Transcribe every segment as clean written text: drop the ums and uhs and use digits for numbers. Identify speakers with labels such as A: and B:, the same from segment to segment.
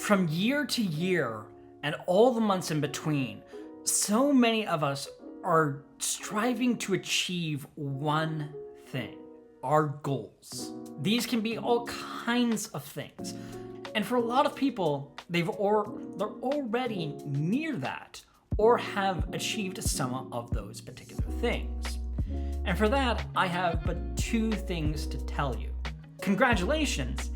A: From year to year and all the months in between, so many of us are striving to achieve one thing: our goals. These can be all kinds of things. And for a lot of people, they're already near that or have achieved some of those particular things. And for that, I have but two things to tell you. Congratulations,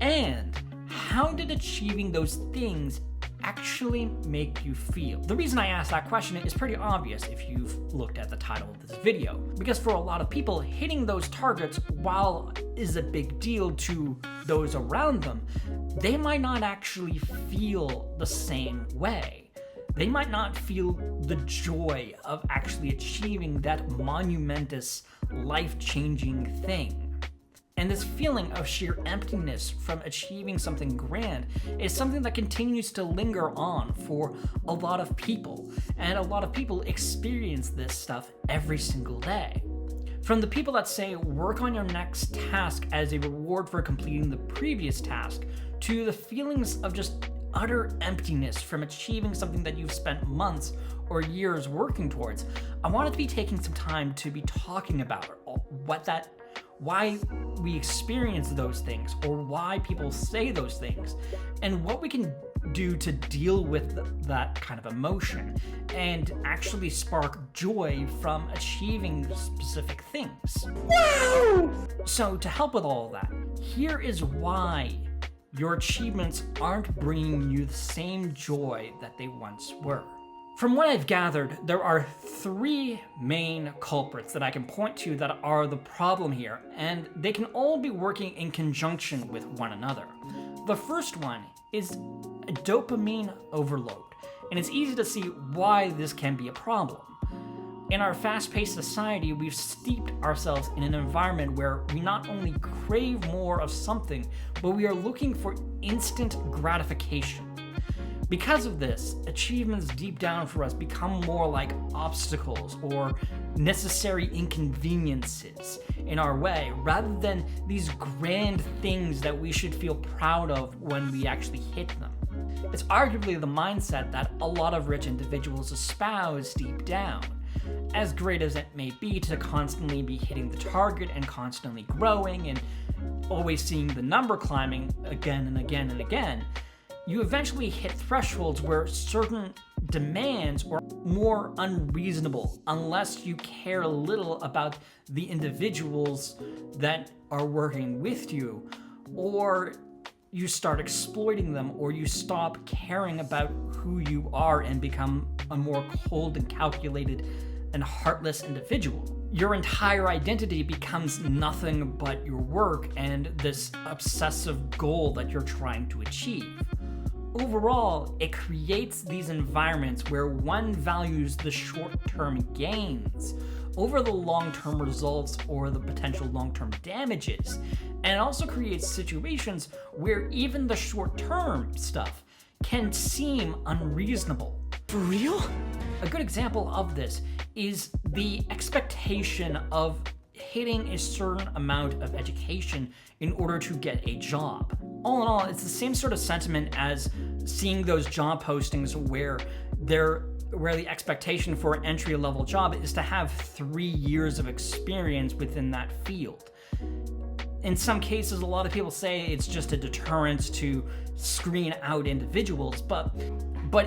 A: and how did achieving those things actually make you feel? The reason I asked that question is pretty obvious if you've looked at the title of this video. Because for a lot of people, hitting those targets, while is a big deal to those around them, they might not actually feel the same way. They might not feel the joy of actually achieving that monumentous, life-changing thing. And this feeling of sheer emptiness from achieving something grand is something that continues to linger on for a lot of people. And a lot of people experience this stuff every single day. From the people that say work on your next task as a reward for completing the previous task, to the feelings of just utter emptiness from achieving something that you've spent months or years working towards, I wanted to be taking some time to be talking about why we experience those things, or why people say those things, and what we can do to deal with that kind of emotion and actually spark joy from achieving specific things. Wow! So to help with all of that, here is why your achievements aren't bringing you the same joy that they once were. From what I've gathered, there are three main culprits that I can point to that are the problem here, and they can all be working in conjunction with one another. The first one is a dopamine overload, and it's easy to see why this can be a problem. In our fast-paced society, we've steeped ourselves in an environment where we not only crave more of something, but we are looking for instant gratification. Because of this, achievements deep down for us become more like obstacles or necessary inconveniences in our way, rather than these grand things that we should feel proud of when we actually hit them. It's arguably the mindset that a lot of rich individuals espouse deep down. As great as it may be to constantly be hitting the target and constantly growing and always seeing the number climbing again and again and again, you eventually hit thresholds where certain demands are more unreasonable unless you care little about the individuals that are working with you, or you start exploiting them, or you stop caring about who you are and become a more cold and calculated and heartless individual. Your entire identity becomes nothing but your work and this obsessive goal that you're trying to achieve. Overall, it creates these environments where one values the short-term gains over the long-term results or the potential long-term damages. And it also creates situations where even the short-term stuff can seem unreasonable.
B: For real?
A: A good example of this is the expectation of hitting a certain amount of education in order to get a job. All in all, it's the same sort of sentiment as seeing those job postings where the expectation for an entry-level job is to have 3 years of experience within that field. In some cases, a lot of people say it's just a deterrent to screen out individuals, but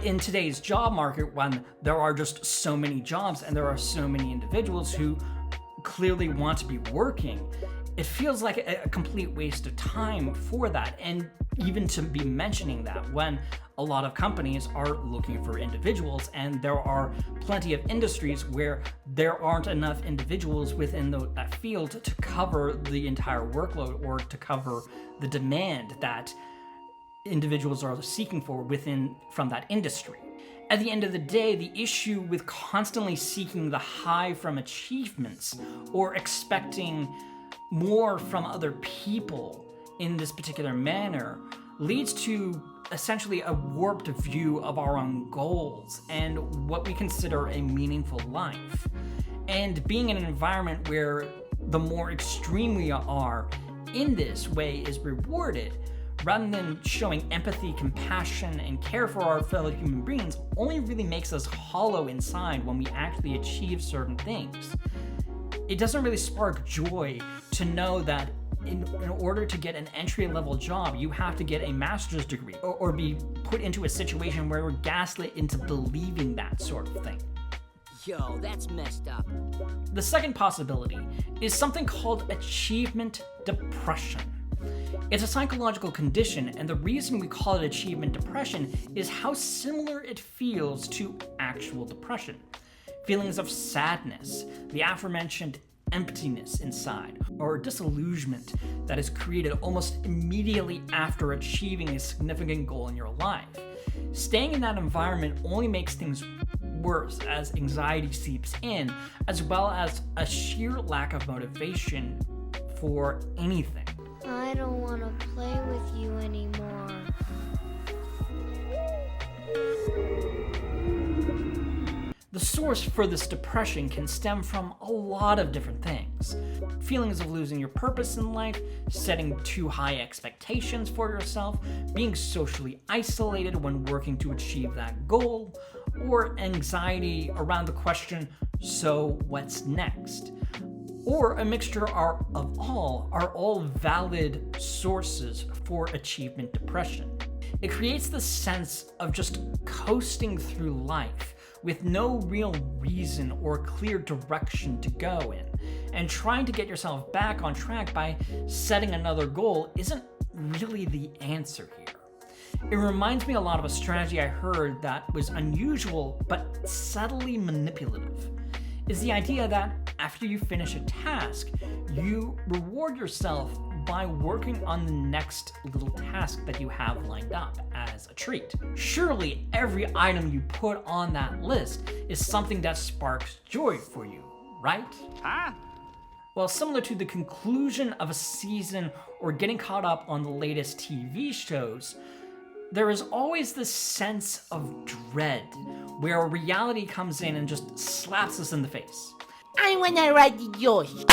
A: in today's job market, when there are just so many jobs and there are so many individuals who clearly want to be working, it feels like a complete waste of time for that, and even to be mentioning that when a lot of companies are looking for individuals, and there are plenty of industries where there aren't enough individuals within that field to cover the entire workload or to cover the demand that individuals are seeking for from that industry. At the end of the day, the issue with constantly seeking the high from achievements or expecting more from other people in this particular manner leads to essentially a warped view of our own goals and what we consider a meaningful life. And being in an environment where the more extreme we are in this way is rewarded, rather than showing empathy, compassion, and care for our fellow human beings, only really makes us hollow inside when we actually achieve certain things. It doesn't really spark joy to know that in order to get an entry-level job, you have to get a master's degree or be put into a situation where we're gaslit into believing that sort of thing.
B: Yo, that's messed up.
A: The second possibility is something called achievement depression. It's a psychological condition, and the reason we call it achievement depression is how similar it feels to actual depression. Feelings of sadness, the aforementioned emptiness inside, or disillusionment that is created almost immediately after achieving a significant goal in your life. Staying in that environment only makes things worse as anxiety seeps in, as well as a sheer lack of motivation for anything.
C: I don't want to play with you anymore.
A: The source for this depression can stem from a lot of different things. Feelings of losing your purpose in life, setting too high expectations for yourself, being socially isolated when working to achieve that goal, or anxiety around the question, so what's next? Or a mixture of all are all valid sources for achievement depression. It creates the sense of just coasting through life with no real reason or clear direction to go in, and trying to get yourself back on track by setting another goal isn't really the answer here. It reminds me a lot of a strategy I heard that was unusual but subtly manipulative. Is the idea that after you finish a task, you reward yourself by working on the next little task that you have lined up as a treat. Surely every item you put on that list is something that sparks joy for you, right? Well, similar to the conclusion of a season or getting caught up on the latest TV shows, there is always this sense of dread where reality comes in and just slaps us in the face.
B: I wanna ride yours.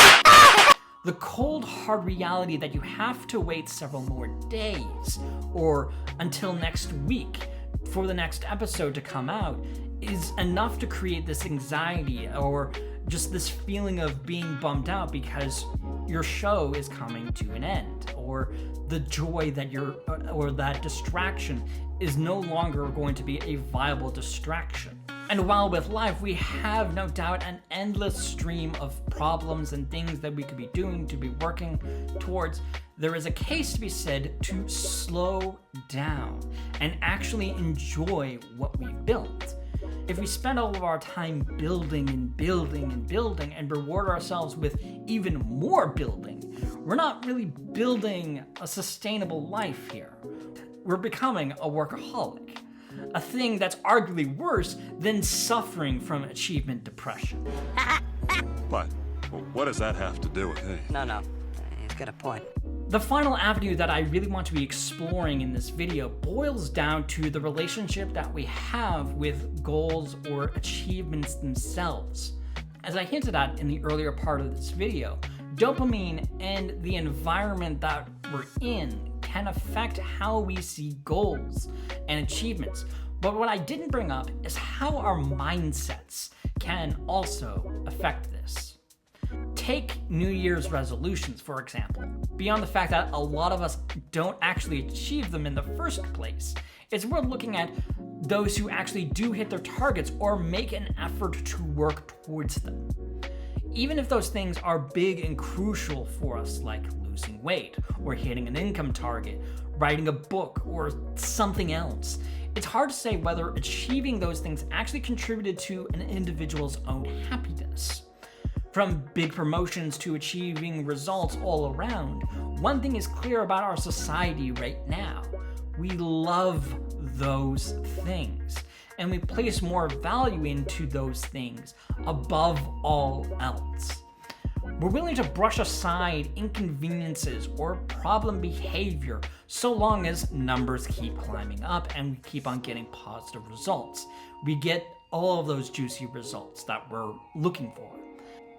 A: The cold, hard reality that you have to wait several more days or until next week for the next episode to come out is enough to create this anxiety or just this feeling of being bummed out because your show is coming to an end, or the joy that or that distraction is no longer going to be a viable distraction. And while with life we have no doubt an endless stream of problems and things that we could be doing, to be working towards, there is a case to be said to slow down and actually enjoy what we've built. If we spend all of our time building and building and building and reward ourselves with even more building, we're not really building a sustainable life here. We're becoming a workaholic. A thing that's arguably worse than suffering from achievement depression.
D: What? What does that have to do with it?
B: No. He's got a point.
A: The final avenue that I really want to be exploring in this video boils down to the relationship that we have with goals or achievements themselves. As I hinted at in the earlier part of this video, dopamine and the environment that we're in can affect how we see goals and achievements. But what I didn't bring up is how our mindsets can also affect this. Take New Year's resolutions, for example. Beyond the fact that a lot of us don't actually achieve them in the first place, it's worth looking at those who actually do hit their targets or make an effort to work towards them. Even if those things are big and crucial for us, like losing weight, or hitting an income target, writing a book, or something else, it's hard to say whether achieving those things actually contributed to an individual's own happiness. From big promotions to achieving results all around, one thing is clear about our society right now. We love those things, and we place more value into those things above all else. We're willing to brush aside inconveniences or problem behavior so long as numbers keep climbing up and we keep on getting positive results. We get all of those juicy results that we're looking for.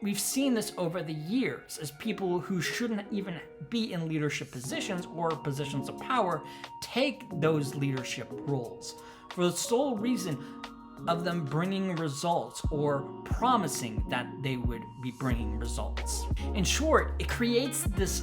A: we've seen this over the years as people who shouldn't even be in leadership positions or positions of power take those leadership roles for the sole reason of them bringing results or promising that they would be bringing results. In short, it creates this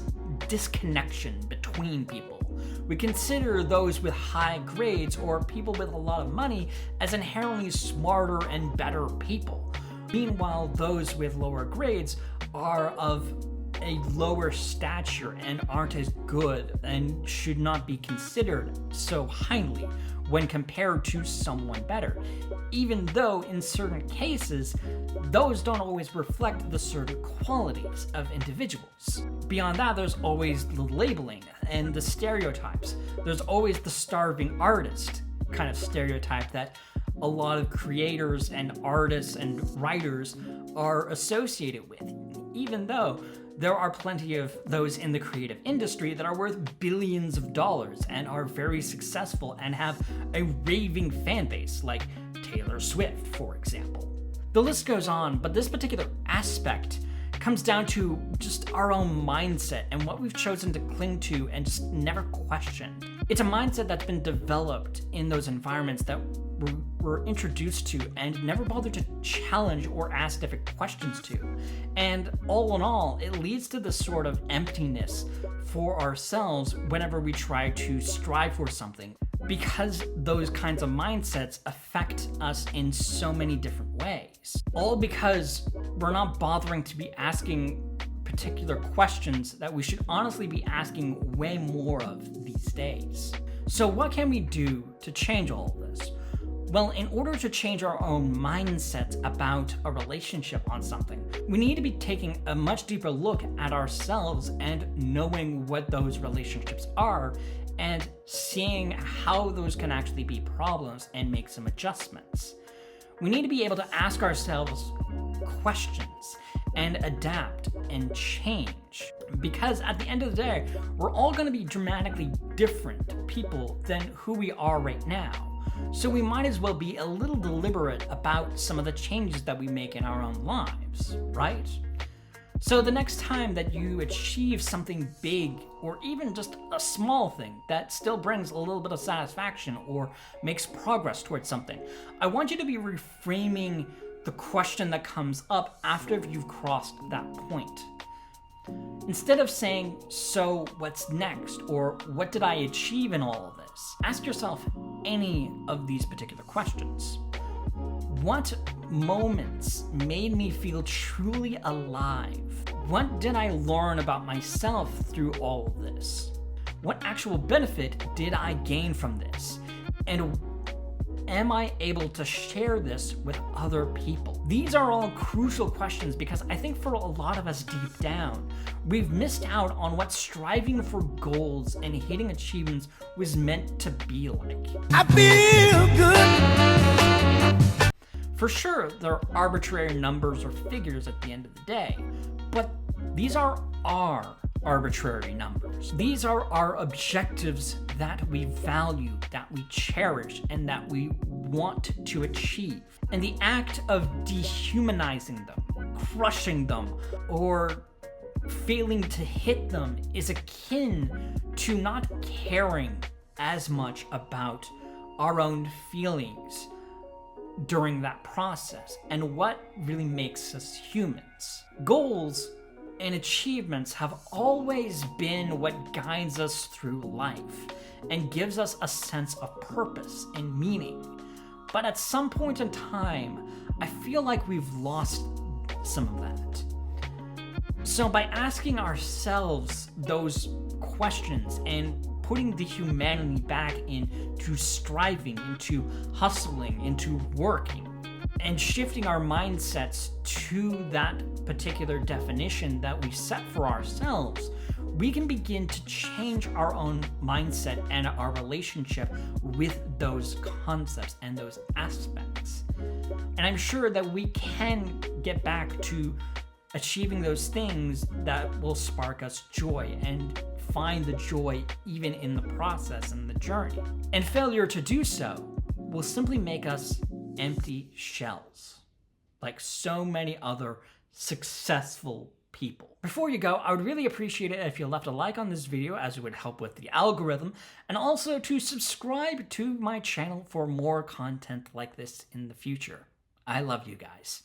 A: disconnection between people. We consider those with high grades or people with a lot of money as inherently smarter and better people. Meanwhile, those with lower grades are of a lower stature and aren't as good and should not be considered so highly when compared to someone better, even though in certain cases, those don't always reflect the certain qualities of individuals. Beyond that, there's always the labeling and the stereotypes. There's always the starving artist kind of stereotype that a lot of creators and artists and writers are associated with, even though there are plenty of those in the creative industry that are worth billions of dollars and are very successful and have a raving fan base, like Taylor Swift, for example. The list goes on, but this particular aspect comes down to just our own mindset and what we've chosen to cling to and just never questioned. It's a mindset that's been developed in those environments that we're introduced to and never bothered to challenge or ask different questions to. And all in all, it leads to this sort of emptiness for ourselves whenever we try to strive for something, because those kinds of mindsets affect us in so many different ways. All because we're not bothering to be asking particular questions that we should honestly be asking way more of these days. So what can we do to change all of this? Well, in order to change our own mindset about a relationship on something, we need to be taking a much deeper look at ourselves and knowing what those relationships are and seeing how those can actually be problems and make some adjustments. We need to be able to ask ourselves questions and adapt and change, because at the end of the day, we're all going to be dramatically different people than who we are right now. So we might as well be a little deliberate about some of the changes that we make in our own lives, right? So the next time that you achieve something big or even just a small thing that still brings a little bit of satisfaction or makes progress towards something, I want you to be reframing the question that comes up after you've crossed that point. Instead of saying, so what's next? Or what did I achieve in all of this? Ask yourself any of these particular questions. What moments made me feel truly alive? What did I learn about myself through all of this? What actual benefit did I gain from this? And am I able to share this with other people? These are all crucial questions because I think for a lot of us deep down, we've missed out on what striving for goals and hitting achievements was meant to be like.
E: I feel good.
A: For sure, there are arbitrary numbers or figures at the end of the day, but these are our arbitrary numbers. These are our objectives that we value, that we cherish, and that we want to achieve. And the act of dehumanizing them, crushing them, or failing to hit them is akin to not caring as much about our own feelings during that process and what really makes us humans. Goals and achievements have always been what guides us through life and gives us a sense of purpose and meaning. But at some point in time, I feel like we've lost some of that. So by asking ourselves those questions and putting the humanity back into striving, into hustling, into working, and shifting our mindsets to that particular definition that we set for ourselves, we can begin to change our own mindset and our relationship with those concepts and those aspects. And I'm sure that we can get back to achieving those things that will spark us joy and find the joy even in the process and the journey. And failure to do so will simply make us empty shells, like so many other successful people. Before you go, I would really appreciate it if you left a like on this video, as it would help with the algorithm, and also to subscribe to my channel for more content like this in the future. I love you guys.